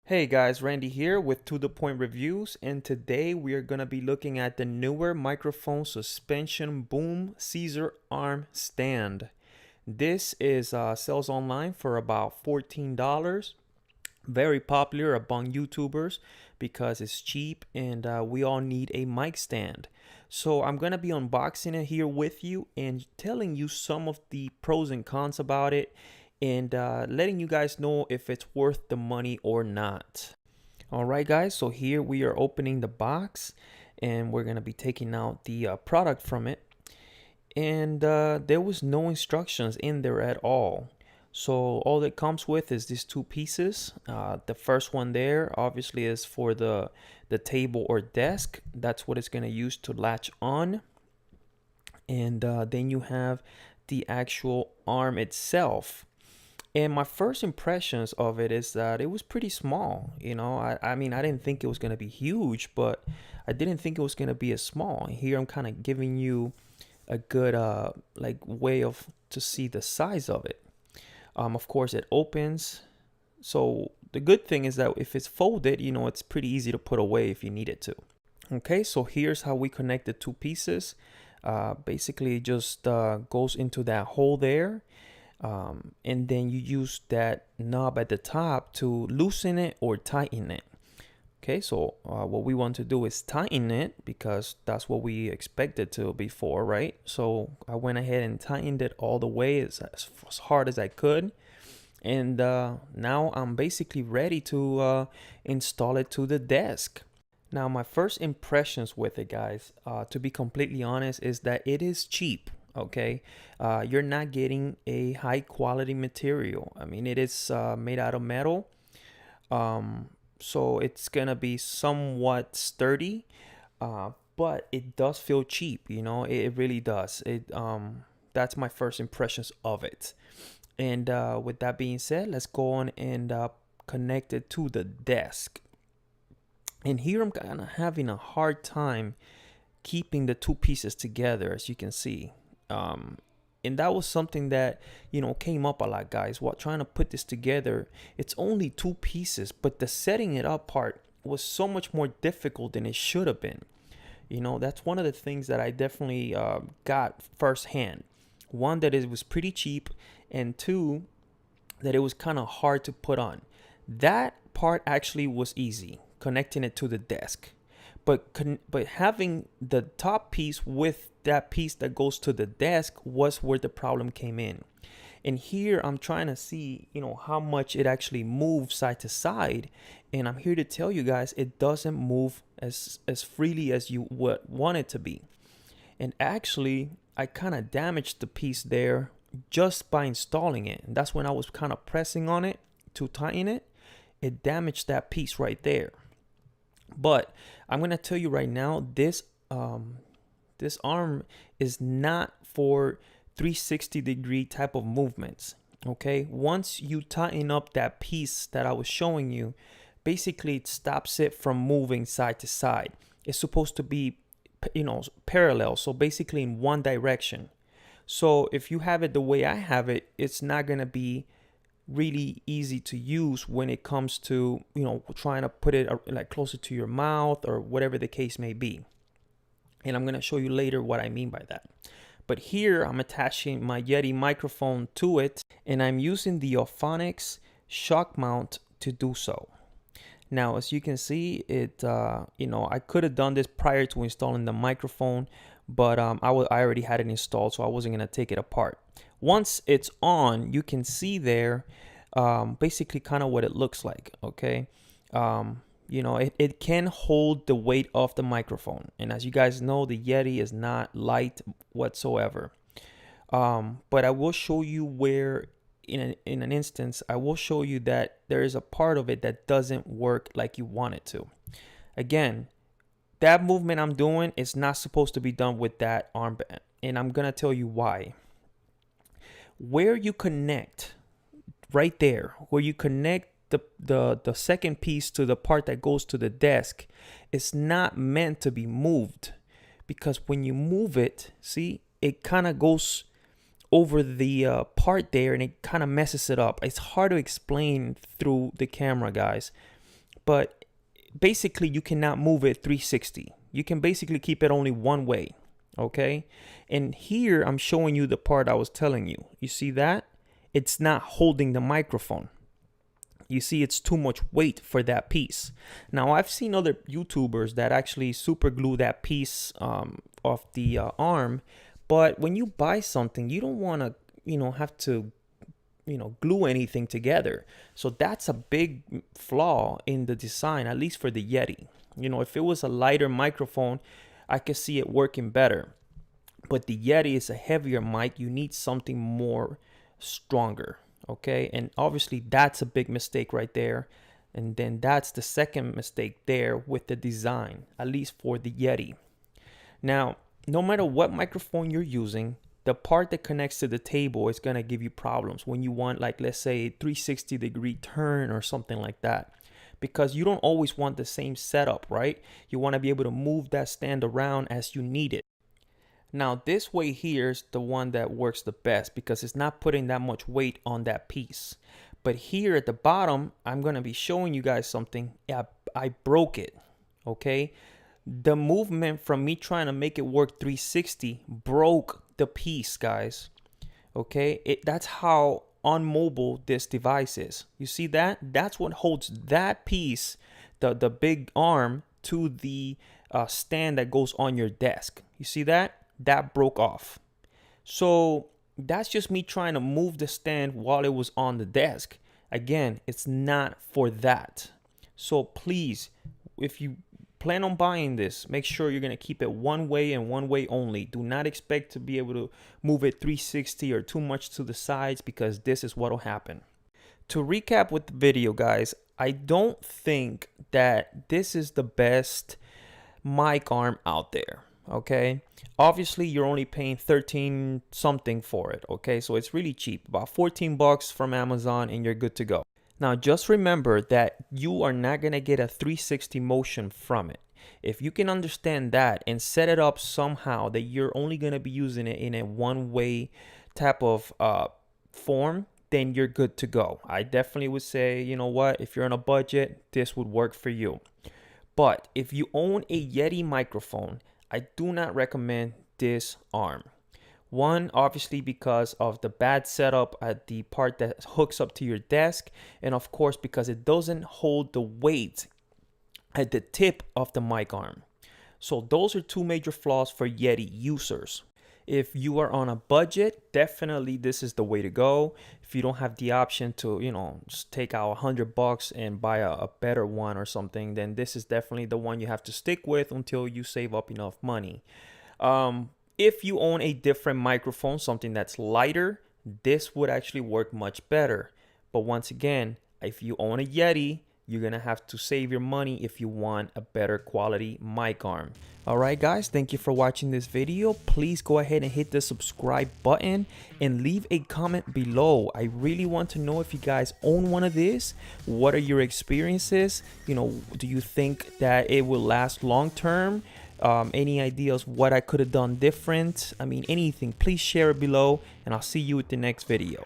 Hey guys, Randy here with To The Point Reviews, and today we are going to be looking at the Neewer microphone suspension boom Scissor arm stand. This is sells online for about $14. Very popular among YouTubers because it's cheap and we all need a mic stand. So I'm going to be unboxing it here with you and telling you some of the pros and cons about it and letting you guys know if it's worth the money or not. All right, guys, so here we are opening the box and we're going to be taking out the product from it. And there was no instructions in there at all. So all that comes with is these two pieces. The first one there obviously is for the table or desk. That's what it's going to use to latch on. And then you have the actual arm itself. And my first impressions of it is that it was pretty small. I mean, I didn't think it was going to be huge, but I didn't think it was going to be as small. Here I'm kind of giving you a good like way of to see the size of it. Of course, it opens. So the good thing is that if it's folded, it's pretty easy to put away if you need it to. Okay, so here's how we connect the two pieces. Basically, it just goes into that hole there. And then you use that knob at the top to loosen it or tighten it. Okay, so what we want to do is tighten it because that's what we expected to before, right? So I went ahead and tightened it all the way as hard as I could. And now I'm basically ready to install it to the desk. Now, my first impressions with it, guys, to be completely honest, is that it is cheap. Okay, you're not getting a high quality material. I mean, it is made out of metal. So it's gonna be somewhat sturdy, but it does feel cheap. It really does. That's my first impressions of it. And with that being said, let's go on and connect it to the desk. And here I'm kind of having a hard time keeping the two pieces together, as you can see. And that was something that came up a lot, guys, while trying to put this together. It's only two pieces, but the setting it up part was so much more difficult than it should have been. That's one of the things that I definitely got firsthand. One, that it was pretty cheap, and two, that it was kind of hard to put on. That part actually was easy, connecting it to the desk. But having the top piece with that piece that goes to the desk was where the problem came in. And here I'm trying to see, how much it actually moves side to side. And I'm here to tell you guys, it doesn't move as freely as you would want it to be. And actually, I kind of damaged the piece there just by installing it. And that's when I was kind of pressing on it to tighten it. It damaged that piece right there. But I'm gonna tell you right now, this arm is not for 360-degree type of movements. Okay, once you tighten up that piece that I was showing you, basically it stops it from moving side to side. It's supposed to be, parallel. So basically in one direction. So if you have it the way I have it, it's not gonna be really easy to use when it comes to trying to put it like closer to your mouth or whatever the case may be. And I'm going to show you later what I mean by that. But here I'm attaching my Yeti microphone to it, and I'm using the Auphonics shock mount to do so. Now, as you can see, it I could have done this prior to installing the microphone, but I already had it installed, so I wasn't going to take it apart. Once it's on, you can see there basically kind of what it looks like. Okay, it can hold the weight of the microphone, and as you guys know, the Yeti is not light whatsoever. But I will show you where in an instance I will show you that there is a part of it that doesn't work like you want it to. Again, that movement I'm doing is not supposed to be done with that armband, and I'm gonna tell you why. Where you connect, right there, where you connect the second piece to the part that goes to the desk, is not meant to be moved, because when you move it, see, it kind of goes over the part there and it kind of messes it up. It's hard to explain through the camera, guys. but basically you cannot move it 360. You can basically keep it only one way. Okay, and here I'm showing you the part I was telling you. You see that? It's not holding the microphone. You see, it's too much weight for that piece. Now, I've seen other YouTubers that actually super glue that piece of the arm, but when you buy something, you don't want to, have to, glue anything together. So that's a big flaw in the design, at least for the Yeti. If it was a lighter microphone, I could see it working better. But the Yeti is a heavier mic. You need something more stronger. Okay, and obviously that's a big mistake right there. And then that's the second mistake there with the design, at least for the Yeti. Now, no matter what microphone you're using, the part that connects to the table is going to give you problems when you want, like, let's say a 360-degree turn or something like that, because you don't always want the same setup, right? You want to be able to move that stand around as you need it. Now, this way here is the one that works the best because it's not putting that much weight on that piece. But here at the bottom, I'm going to be showing you guys something. I broke it, okay? The movement from me trying to make it work 360 broke the piece, guys, okay? That's how unmobile this device is. You see that? That's what holds that piece, the big arm, to the stand that goes on your desk. You see that? That broke off. So that's just me trying to move the stand while it was on the desk. Again, it's not for that. So please, if you plan on buying this, make sure you're going to keep it one way and one way only. Do not expect to be able to move it 360 or too much to the sides, because this is what will happen. To recap with the video, guys, I don't think that this is the best mic arm out there. Okay, obviously you're only paying 13 something for it. Okay, so it's really cheap, about 14 bucks from Amazon, and you're good to go. Now just remember that you are not gonna get a 360 motion from it. If you can understand that and set it up somehow that you're only gonna be using it in a one-way type of form, then you're good to go. I definitely would say, you know what, if you're on a budget, this would work for you. But if you own a Yeti microphone, I do not recommend this arm. One, obviously because of the bad setup at the part that hooks up to your desk, and of course because it doesn't hold the weight at the tip of the mic arm. So those are two major flaws for Yeti users. If you are on a budget, definitely this is the way to go. If you don't have the option to, just take out $100 and buy a better one or something, then this is definitely the one you have to stick with until you save up enough money. If you own a different microphone, something that's lighter, this would actually work much better. But once again, if you own a Yeti, you're gonna have to save your money if you want a better quality mic arm. Alright guys, thank you for watching this video. Please go ahead and hit the subscribe button and leave a comment below. I really want to know if you guys own one of these. What are your experiences? Do you think that it will last long term? Any ideas what I could have done different? I mean, anything, please share it below, and I'll see you with the next video.